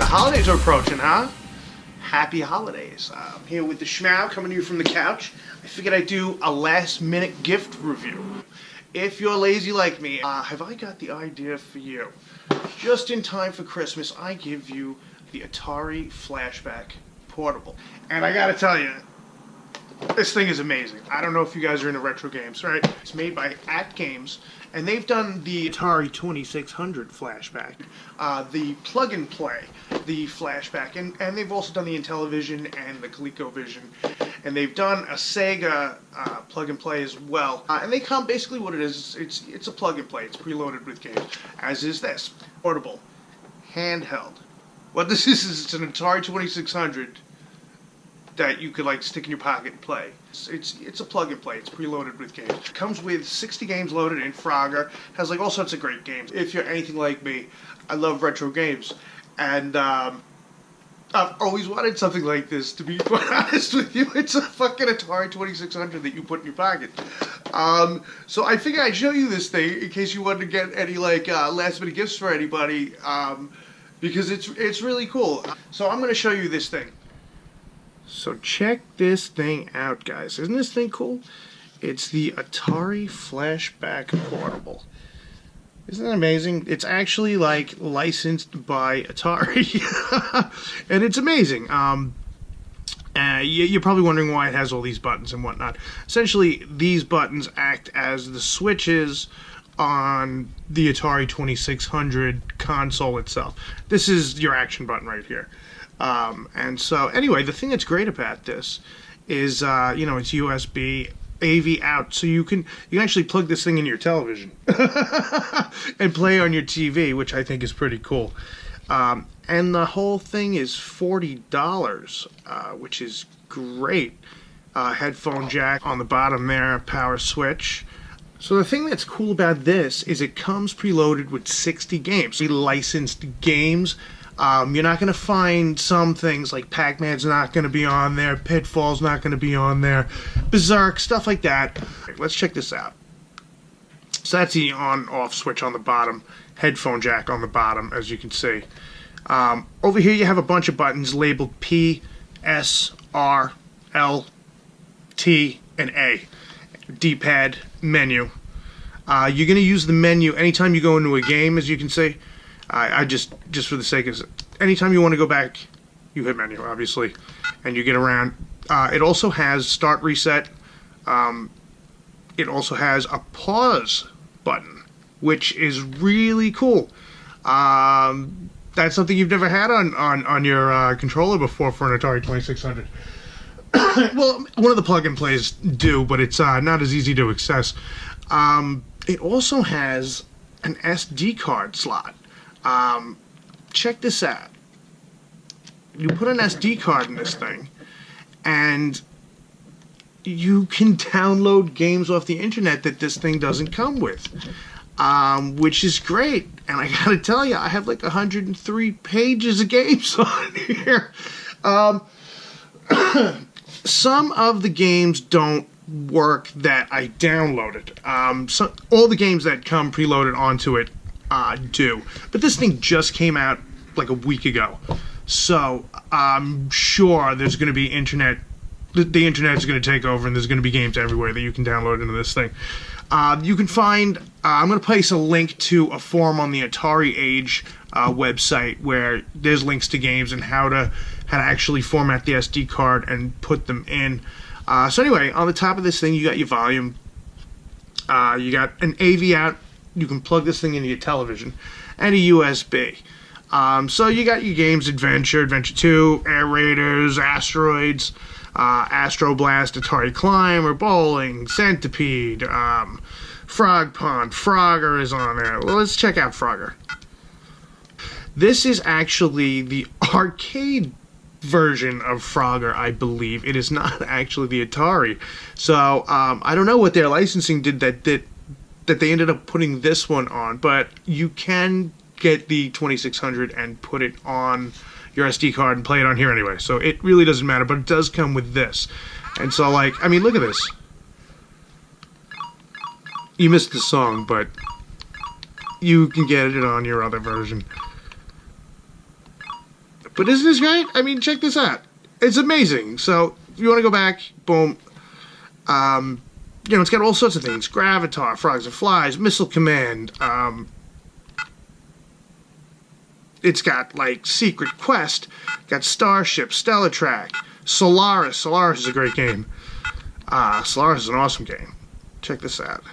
holidays are approaching, huh? Happy holidays. I'm here with the Schmau coming to you from the couch. I figured I'd do a last-minute gift review. If you're lazy like me, have I got the idea for you? Just in time for Christmas, I give you the Atari Flashback Portable. And I gotta tell you, this thing is amazing. I don't know if you guys are into retro games, right? It's made by At Games, and they've done the Atari 2600 Flashback, the Plug and Play, the Flashback, and they've also done the Intellivision and the ColecoVision, and they've done a Sega Plug and Play as well. And they come basically what it is. It's a plug and play. It's preloaded with games, as is this portable, handheld. What this is it's an Atari 2600. That you could like stick in your pocket and play. It's a plug and play. It's preloaded with games. It comes with 60 games loaded in. Frogger has like all sorts of great games. If you're anything like me, I love retro games, and I've always wanted something like this. To be quite honest with you, it's a fucking Atari 2600 that you put in your pocket. So I figured I'd show you this thing in case you wanted to get any like last minute gifts for anybody, because it's really cool. So I'm going to show you this thing. So check this thing out, guys. Isn't this thing cool? It's the Atari Flashback Portable. Isn't that amazing? It's actually like licensed by Atari. And it's amazing. You're probably wondering why it has all these buttons and whatnot. Essentially, these buttons act as the switches on the Atari 2600 console itself. This is your action button right here. And so, anyway, the thing that's great about this is, you know, it's USB AV out, so you can actually plug this thing into your television and play on your TV, which I think is pretty cool. And the whole thing is $40, which is great. Headphone jack on the bottom there, power switch. So the thing that's cool about this is it comes preloaded with 60 games, licensed games. You're not going to find some things like Pac-Man's not going to be on there, Pitfall's not going to be on there, Berserk, stuff like that. Let's check this out. So that's the on-off switch on the bottom, headphone jack on the bottom, as you can see. Over here you have a bunch of buttons labeled P, S, R, L, T, and A. D-pad, menu. You're going to use the menu anytime you go into a game, as you can see. I just for the sake of anytime you want to go back, you hit menu, obviously, and you get around. It also has start reset. It also has a pause button, which is really cool. That's something you've never had on your controller before for an Atari 2600. Well, one of the plug and plays do, but it's not as easy to access. It also has an SD card slot. Check this out. You put an SD card in this thing, and you can download games off the internet that this thing doesn't come with, which is great. And I gotta tell you, I have like 103 pages of games on here. Some of the games don't work that I downloaded. So all the games that come preloaded onto it do. But this thing just came out like a week ago. So I'm sure there's going to be internet. The internet is going to take over, and there's going to be games everywhere that you can download into this thing. You can find. I'm going to place a link to a forum on the Atari Age website where there's links to games and how to actually format the SD card and put them in. So anyway, on the top of this thing, you got your volume. You got an AV out. You can plug this thing into your television, and a USB. So you got your games: Adventure, Adventure 2, Air Raiders, Asteroids, Astro Blast, Atari Climber, Bowling, Centipede, Frog Pond. Frogger is on there. Well, let's check out Frogger. This is actually the arcade version of Frogger, I believe. It is not actually the Atari. So I don't know what their licensing did that they ended up putting this one on, but you can get the 2600 and put it on your SD card and play it on here anyway. So it really doesn't matter, but it does come with this. And so, like, I mean, look at this. You missed the song, but you can get it on your other version. But isn't this great? I mean, check this out. It's amazing. So, if you want to go back, boom. You know, it's got all sorts of things. Gravatar, Frogs and Flies, Missile Command. It's got, like, Secret Quest. Got Starship, Stellar Track, Solaris. Solaris is a great game. Solaris is an awesome game. Check this out.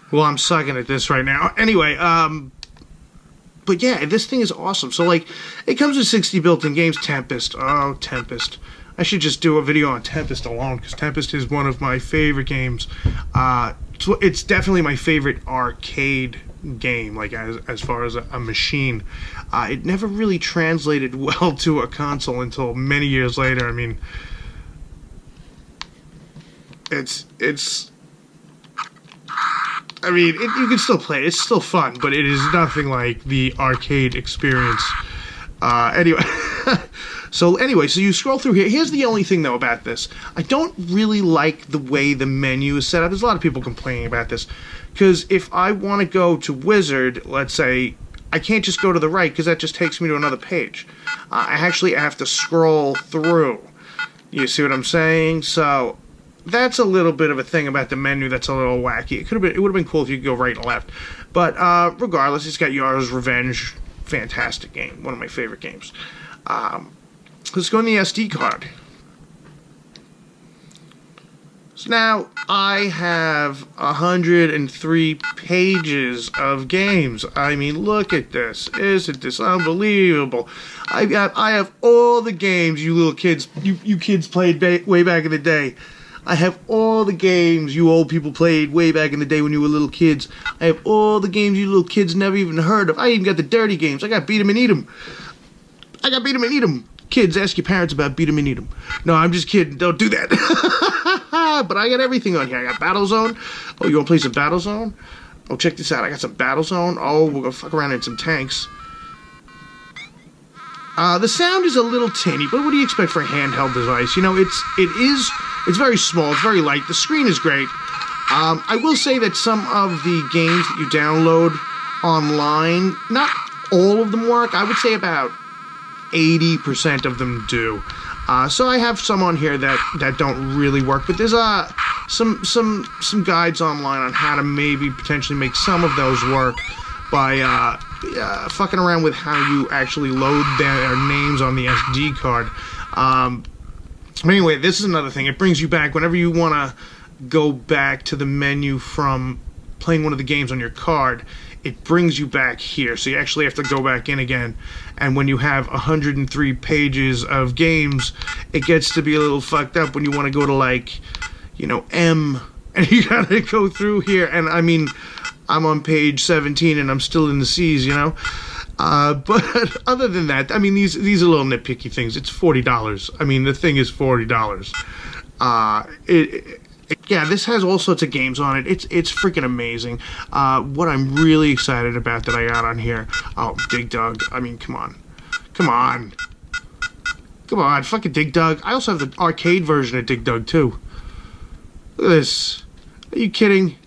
Well, I'm sucking at this right now. Anyway, but yeah, this thing is awesome. So, like, it comes with 60 built-in games. Tempest. Oh, Tempest. I should just do a video on Tempest alone, because Tempest is one of my favorite games. It's definitely my favorite arcade game, like, as far as a machine. It never really translated well to a console until many years later. I mean, you can still play it. It's still fun, but it is nothing like the arcade experience. Anyway, so you scroll through here. Here's the only thing, though, about this. I don't really like the way the menu is set up. There's a lot of people complaining about this. Because if I want to go to Wizard, let's say, I can't just go to the right, because that just takes me to another page. I actually have to scroll through. You see what I'm saying? So that's a little bit of a thing about the menu that's a little wacky. It would have been cool if you could go right and left. But regardless, it's got Yara's Revenge. Fantastic game. One of my favorite games. Let's go in the SD card. So now I have 103 pages of games. I mean, look at this. Isn't this unbelievable? I have all the games you little kids, you kids played way back in the day. I have all the games you old people played way back in the day when you were little kids. I have all the games you little kids never even heard of. I even got the dirty games. I got Beat 'em and Eat 'em. I got Beat 'em and Eat 'em. Kids, ask your parents about Beat 'em and Eat 'em. No, I'm just kidding. Don't do that. But I got everything on here. I got Battlezone. Oh, you want to play some Battlezone? Oh, check this out. I got some Battlezone. Oh, we're going to fuck around in some tanks. The sound is a little tinny, but what do you expect for a handheld device? You know, it's very small, it's very light. The screen is great. I will say that some of the games that you download online, not all of them work. I would say about 80% of them do. So I have some on here that don't really work, but there's some guides online on how to maybe potentially make some of those work by fucking around with how you actually load their names on the SD card. But anyway, this is another thing. It brings you back whenever you want to go back to the menu from playing one of the games on your card. It brings you back here, so you actually have to go back in again. And when you have 103 pages of games, it gets to be a little fucked up when you want to go to, like, you know, M, and you gotta go through here. And I mean, I'm on page 17 and I'm still in the C's, you know. But other than that, I mean, these are little nitpicky things. It's $40. I mean, the thing is $40. Yeah, this has all sorts of games on it. It's freaking amazing. What I'm really excited about that I got on here. Oh, Dig Dug. I mean, come on. Fucking Dig Dug. I also have the arcade version of Dig Dug too. Look at this. Are you kidding?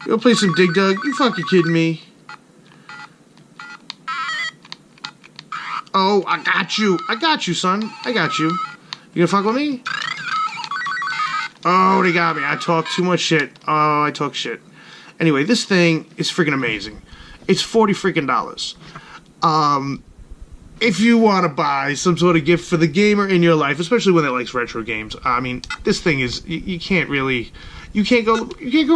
You wanna play some Dig Dug? You fucking kidding me? Oh, I got you, son. I got you. You gonna fuck with me? Oh, they got me. I talk too much shit. Oh, I talk shit. Anyway, this thing is freaking amazing. It's $40 freaking dollars. If you want to buy some sort of gift for the gamer in your life, especially one that likes retro games, I mean, this thing is, you can't go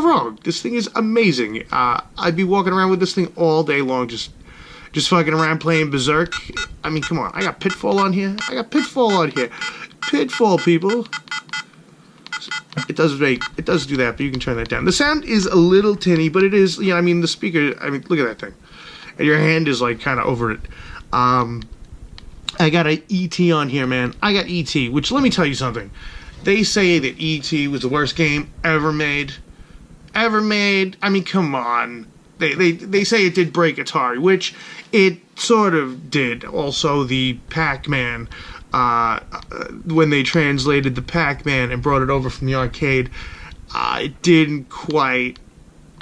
wrong. This thing is amazing. I'd be walking around with this thing all day long, just fucking around playing Berserk. I mean, come on. I got Pitfall on here. Pitfall, people. it does do that, but you can turn that down. The sound is a little tinny, but it is, I mean, the speaker, I mean, look at that thing. And your hand is like kind of over it. I got an E.T. on here, man. I got E.T., which, let me tell you something. They say that E.T. was the worst game ever made. Ever made? I mean, come on. They say it did break Atari, which it sort of did. Also, the Pac-Man, when they translated the Pac-Man and brought it over from the arcade, it didn't quite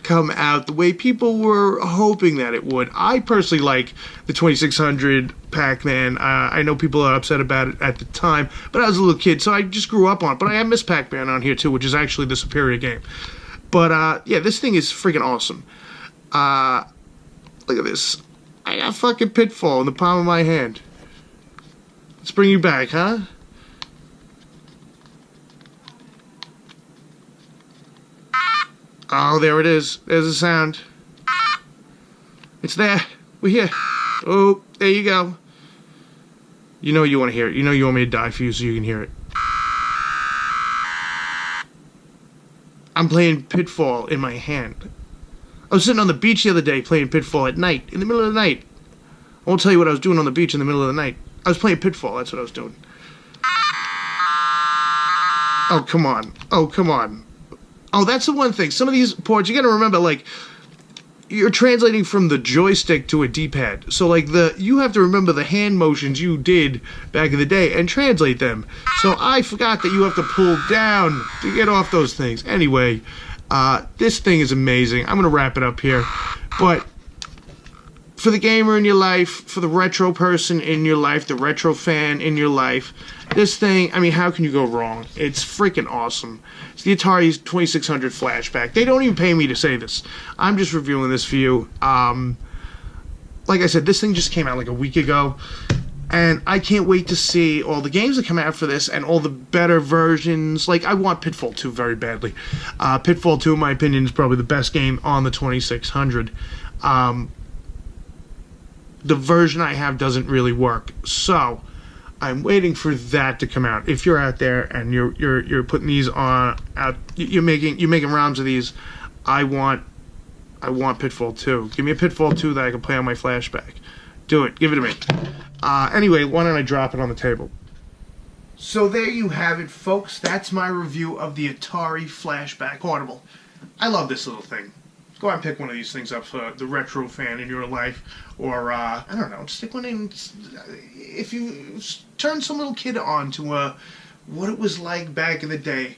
come out the way people were hoping that it would. I personally like the 2600 Pac-Man. I know people are upset about it at the time, but I was a little kid, so I just grew up on it. But I have Miss Pac-Man on here too, which is actually the superior game. But yeah, this thing is freaking awesome. Look at this. I got fucking Pitfall in the palm of my hand. Let's bring you back, huh? Oh, there it is. There's the sound. It's there. We're here. Oh, there you go. You know you want to hear it. You know you want me to die for you so you can hear it. I'm playing Pitfall in my hand. I was sitting on the beach the other day playing Pitfall at night, in the middle of the night. I won't tell you what I was doing on the beach in the middle of the night. I was playing Pitfall. That's what I was doing. Oh, come on. Oh, come on. Oh, that's the one thing. Some of these ports, you gotta remember, like, you're translating from the joystick to a D-pad. So, like, you have to remember the hand motions you did back in the day and translate them. So I forgot that you have to pull down to get off those things. Anyway, this thing is amazing. I'm gonna wrap it up here. But for the gamer in your life, for the retro person in your life, the retro fan in your life, this thing, I mean, how can you go wrong? It's freaking awesome. It's the Atari 2600 Flashback. They don't even pay me to say this. I'm just reviewing this for you. Like I said, this thing just came out like a week ago, and I can't wait to see all the games that come out for this and all the better versions. Like, I want Pitfall 2 very badly. Pitfall 2, in my opinion, is probably the best game on the 2600. The version I have doesn't really work, so I'm waiting for that to come out. If you're out there and you're putting these on out, you're making rounds of these, I want Pitfall 2. Give me a Pitfall 2 that I can play on my Flashback. Do it. Give it to me. Anyway, why don't I drop it on the table? So there you have it, folks. That's my review of the Atari Flashback Portable. I love this little thing. Go out and pick one of these things up for the retro fan in your life, or I don't know, stick one in. If you turn some little kid on to what it was like back in the day,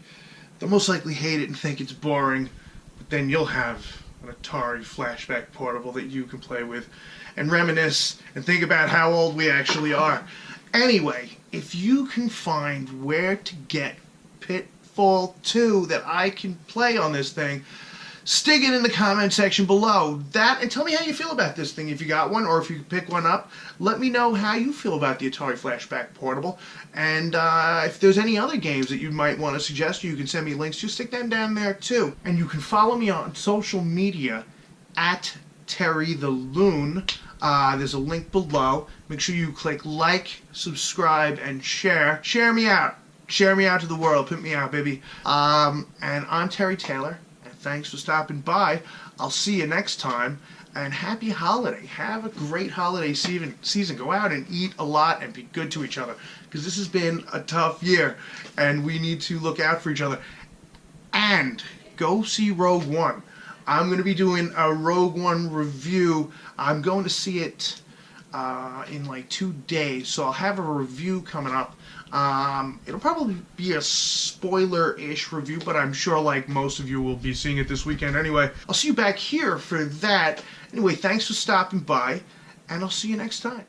they'll most likely hate it and think it's boring, but then you'll have an Atari Flashback Portable that you can play with and reminisce and think about how old we actually are. Anyway, if you can find where to get Pitfall 2 that I can play on this thing, stick it in the comment section below. That, and tell me how you feel about this thing if you got one, or if you pick one up. Let me know how you feel about the Atari Flashback Portable. And if there's any other games that you might want to suggest, you can send me links to. Stick them down there too. And you can follow me on social media at Terry the Loon. There's a link below. Make sure you click like, subscribe, and share. Share me out. Share me out to the world. Pimp me out, baby. And I'm Terry Taylor. Thanks for stopping by. I'll see you next time, and happy holiday. Have a great holiday season. Go out and eat a lot and be good to each other, because this has been a tough year, and we need to look out for each other. And go see Rogue One. I'm going to be doing a Rogue One review. I'm going to see it in like 2 days, so I'll have a review coming up. It'll probably be a spoiler-ish review, but I'm sure like most of you will be seeing it this weekend anyway. I'll see you back here for that. Anyway, thanks for stopping by, and I'll see you next time.